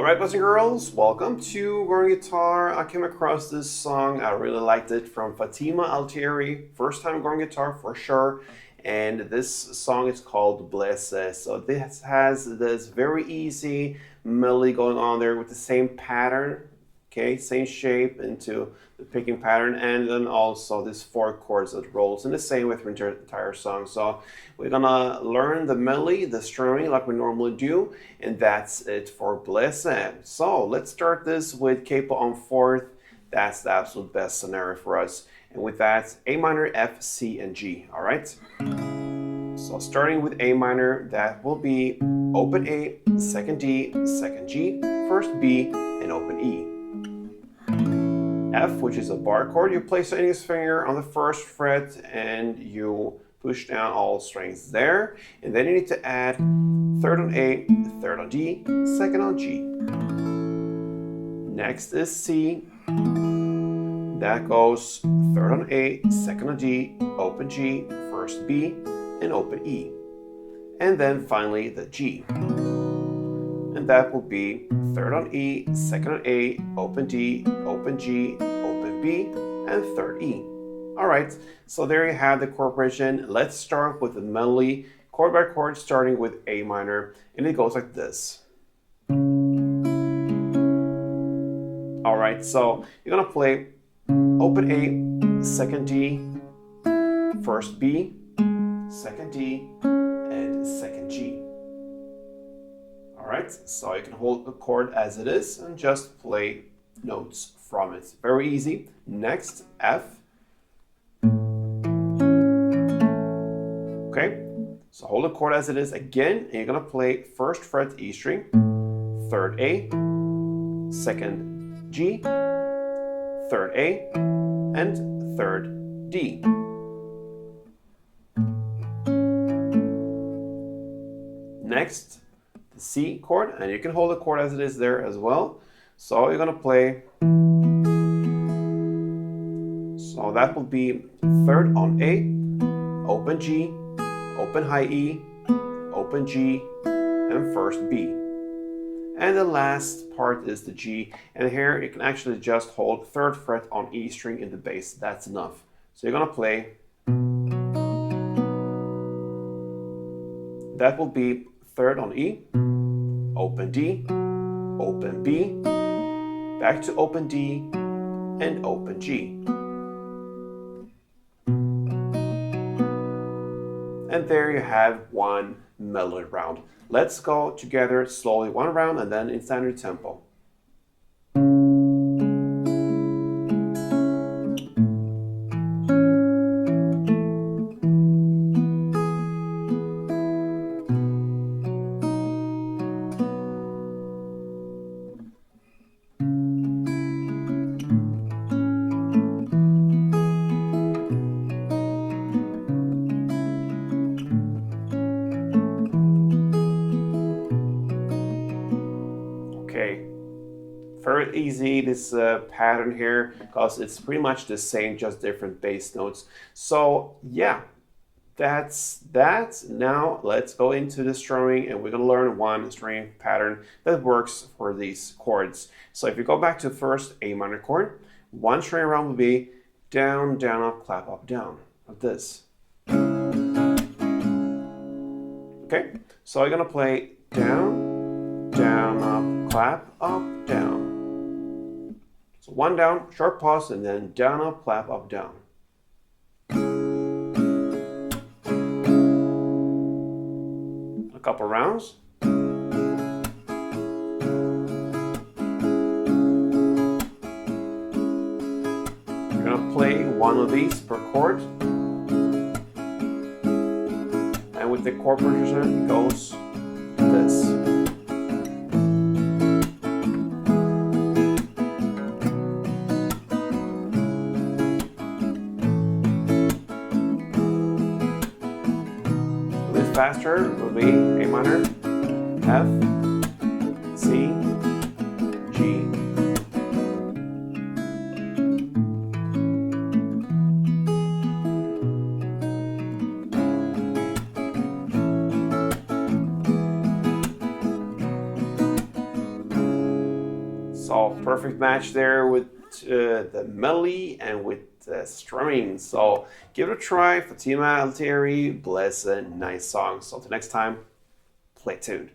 Alright, boys and girls, welcome to Growing Guitar. I came across this song, I really liked it, from Fatima Altieri, first time growing guitar for sure. And this song is called Blesse. So this has this very easy melody going on there with the same pattern, okay, same shape into the picking pattern, and then also these 4 chords that rolls in the same with the entire song. So we're gonna learn the melody, the strumming like we normally do, and that's it for Blesse. So let's start this with capo on 4th. That's the absolute best scenario for us. And with that, A minor, F, C, and G, all right? So starting with A minor, that will be open A, second D, second G, first B, and open E. F, which is a bar chord, you place your index finger on the 1st fret and you push down all strings there. And then you need to add 3rd on A, 3rd on D, 2nd on G. Next is C. That goes 3rd on A, 2nd on D, open G, 1st B, and open E. And then finally the G. And that will be 3rd on E, 2nd on A, open D, open G, open B, and 3rd E. All right, so there you have the chord progression. Let's start with the melody, chord by chord, starting with A minor, and it goes like this. All right, so you're gonna play open A, 2nd D, 1st B, 2nd D, and 2nd G. Alright, so you can hold the chord as it is and just play notes from it. Very easy. Next, F. Okay, so hold the chord as it is again, and you're going to play 1st fret E string, 3rd A, 2nd G, 3rd A, and 3rd D. Next, the C chord, and you can hold the chord as it is there as well. So you're gonna play, so that will be 3rd on A, open G, open high E, open G, and 1st B. And the last part is the G, and here you can actually just hold 3rd fret on E string in the bass. That's enough. So you're gonna play, that will be 3rd on E, open D, open B, back to open D, and open G. And there you have one melody round. Let's go together slowly, one round, and then in standard tempo. Okay, very easy, this pattern here, because it's pretty much the same, just different bass notes. So yeah, that's that. Now let's go into the strumming, and we're gonna learn one string pattern that works for these chords. So if you go back to first A minor chord, one string around will be down, down, up, clap, up, down, like this. Okay, so you're gonna play down, down, up, clap, up, down. So one down, short pause, and then down, up, clap, up, down. A couple rounds. You're gonna play one of these per chord. And with the chord progression, it goes this. Faster will be A minor, F, C, G, So perfect match there with the melody and with the strumming. So give it a try. Fatima Altieri, Bless, a nice song. So until next time, play tuned.